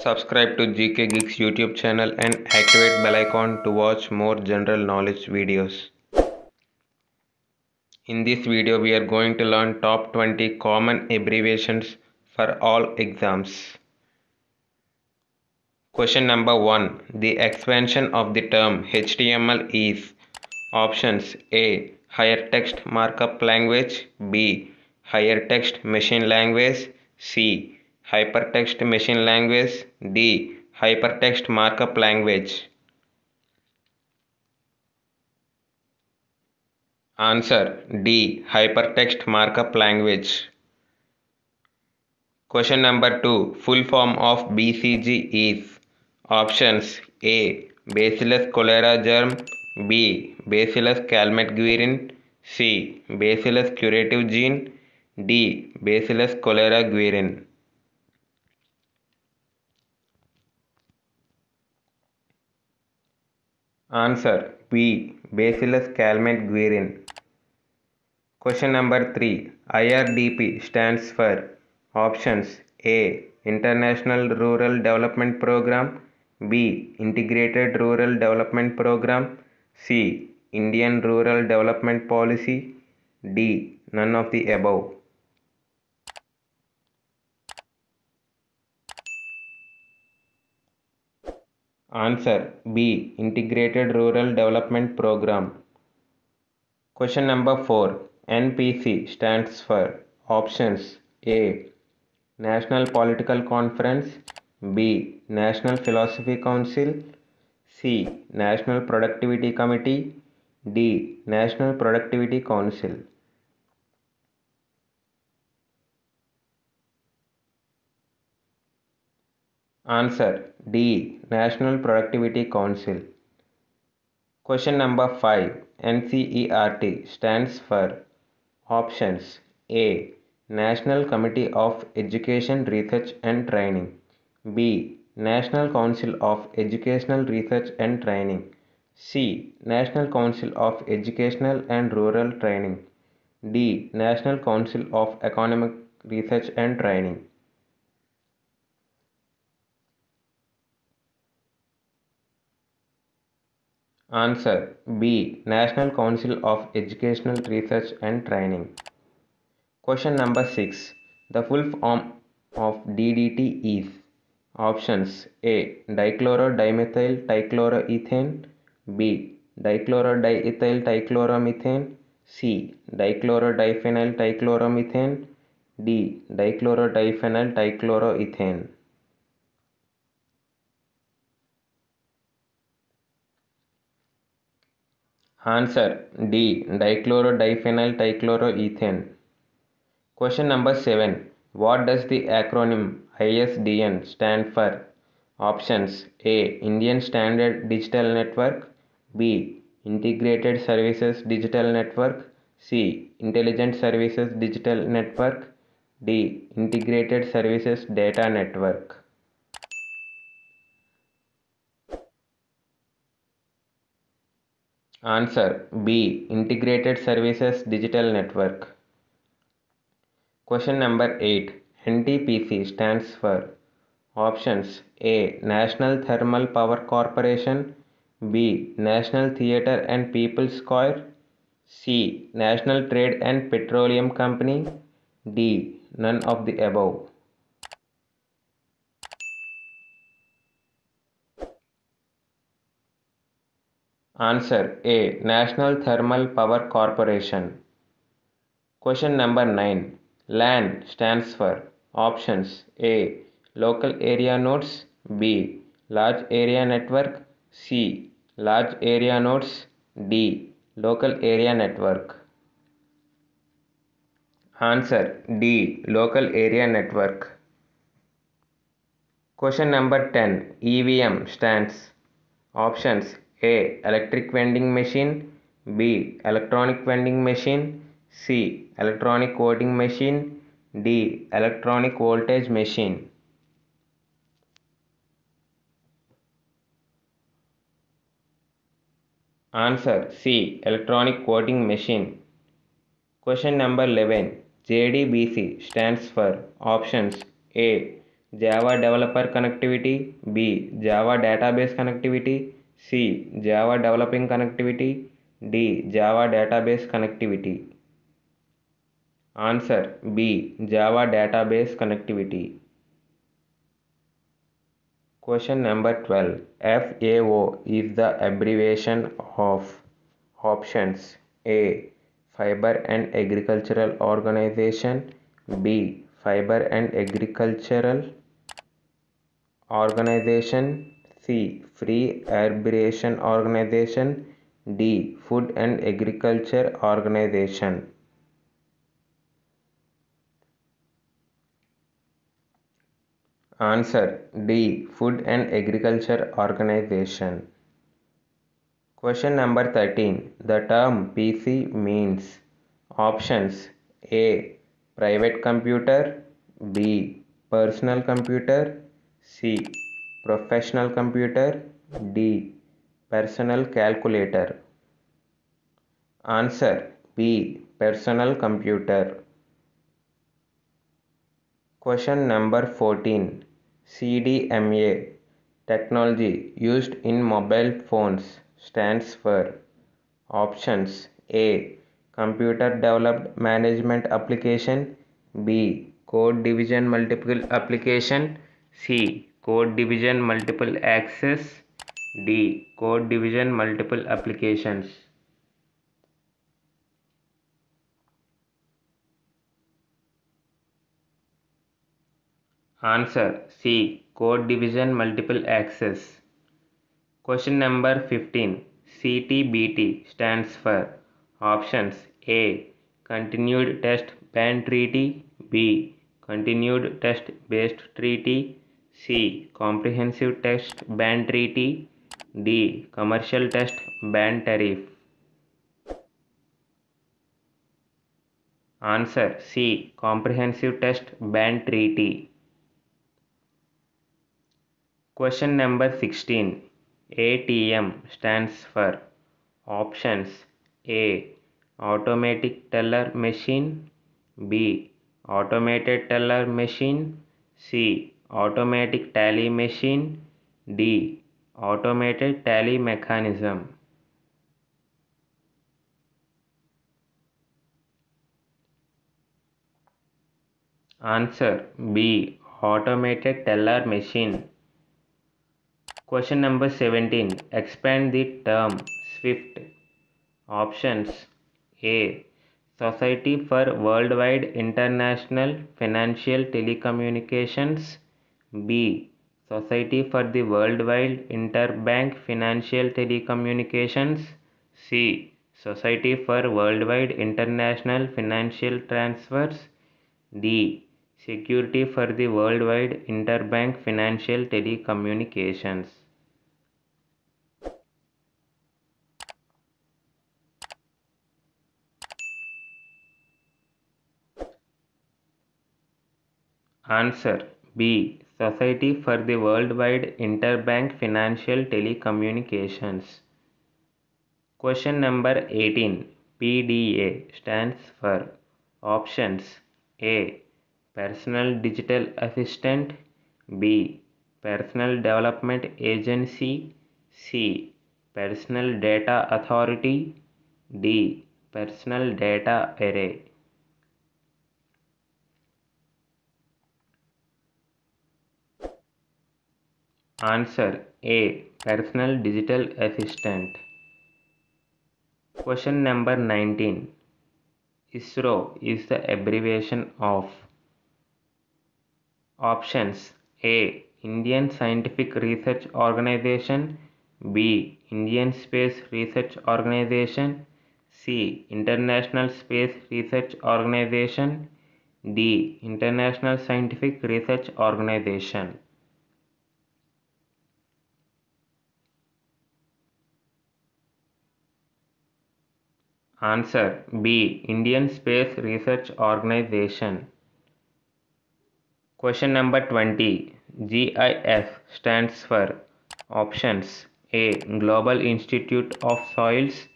Subscribe to GK Geeks YouTube channel and activate bell icon to watch more general knowledge videos. In this video we are going to learn top 20 common abbreviations for all exams. Question number 1. The expansion of the term HTML is options A. Hypertext Markup Language, B. Hypertext Machine Language, C. Hypertext Machine Language, D. Hypertext Markup Language. Answer D. Hypertext Markup Language. Question number 2. Full form of BCG is options A. Bacillus cholera germ, B. Bacillus calmette-guerin, C. Bacillus curative gene, D. Bacillus cholera guerin. Answer B. Bacillus calmette-guerin. Question number 3. IRDP stands for options A. International Rural Development Program, B. Integrated Rural Development Program, C. Indian Rural Development Policy, D. None of the above. Answer B. Integrated Rural Development Program. Question number 4. NPC stands for options A. National Political Conference, B. National Philosophy Council, C. National Productivity Committee, D. National Productivity Council. Answer D. National Productivity Council. Question number 5. NCERT stands for options A. National Committee of Education Research and Training, B. National Council of Educational Research and Training, C. National Council of Educational and Rural Training, D. National Council of Economic Research and Training. Answer B. National Council of Educational Research and Training. Question number 6. The full form of DDT is options A. Dichlorodimethyltrichloroethane, B. Dichlorodimethyltrichloromethane, C. Dichlorodiphenyltrichloromethane, D. Dichlorodiphenyltrichloroethane. Answer D. Dichlorodiphenyltrichloroethane. Question number 7. What does the acronym ISDN stand for? Options A. Indian Standard Digital Network, B. Integrated Services Digital Network, C. Intelligent Services Digital Network, D. Integrated Services Data Network. Answer B. Integrated Services Digital Network. Question number 8. NTPC stands for options A. National Thermal Power Corporation, B. National Theatre and People's Choir, C. National Trade and Petroleum Company, D. None of the above. Answer A. National Thermal Power Corporation. Question number 9. LAN stands for options A. Local Area Nodes, B. Large Area Network, C. Large Area Nodes, D. Local Area Network. Answer D. Local Area Network. Question number 10. EVM stands options A. Electric vending machine, B. Electronic vending machine, C. Electronic voting machine, D. Electronic voltage machine. Answer C. Electronic voting machine. Question number 11. JDBC stands for options A. Java Developer Connectivity, B. Java Database Connectivity, C. Java Developing Connectivity, D. Java Database Connectivity. Answer B. Java Database Connectivity. Question number 12. FAO is the abbreviation of options A. Fiber and Agricultural Organization, B. Fiber and Agricultural Organization, C. Free Arbitration Organization, D. Food and Agriculture Organization. Answer D. Food and Agriculture Organization. Question number 13. The term PC means options A. Private computer, B. Personal computer, C. Professional computer, D. Personal calculator. Answer B. Personal computer. Question number 14. CDMA technology used in mobile phones stands for options A. Computer developed management application, B. Code division multiple application, C. Code division multiple access, D. Code division multiple applications. Answer C. Code division multiple access. Question number 15. CTBT stands for options A. Continued Test Ban Treaty, B. Continued Test Based Treaty, C. Comprehensive Test Ban Treaty, D. Commercial Test Ban Tariff. Answer C. Comprehensive Test Ban Treaty. Question number 16. ATM stands for options A. Automatic teller machine, B. Automated teller machine, C. Automatic tally machine, D. Automated tally mechanism. Answer B. Automated teller machine. Question number 17. Expand the term SWIFT. Options A. Society for Worldwide International Financial Telecommunications, B. Society for the Worldwide Interbank Financial Telecommunications, C. Society for Worldwide International Financial Transfers, D. Security for the Worldwide Interbank Financial Telecommunications. Answer B. Society for the Worldwide Interbank Financial Telecommunications. Question number 18. PDA stands for options A. Personal Digital Assistant, B. Personal Development Agency, C. Personal Data Authority, D. Personal Data Array. Answer A. Personal Digital Assistant. Question number 19. ISRO is the abbreviation of options A. Indian Scientific Research Organization, B. Indian Space Research Organization, C. International Space Research Organization, D. International Scientific Research Organization. Answer B. Indian Space Research Organization. Question number 20. GIS stands for options A. Global Institute of Soils,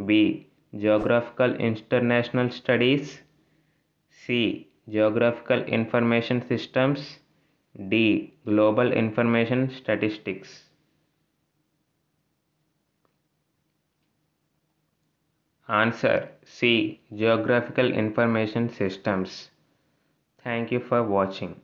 B. Geographical International Studies, C. Geographical Information Systems, D. Global Information Statistics. Answer C. Geographical Information Systems. Thank you for watching.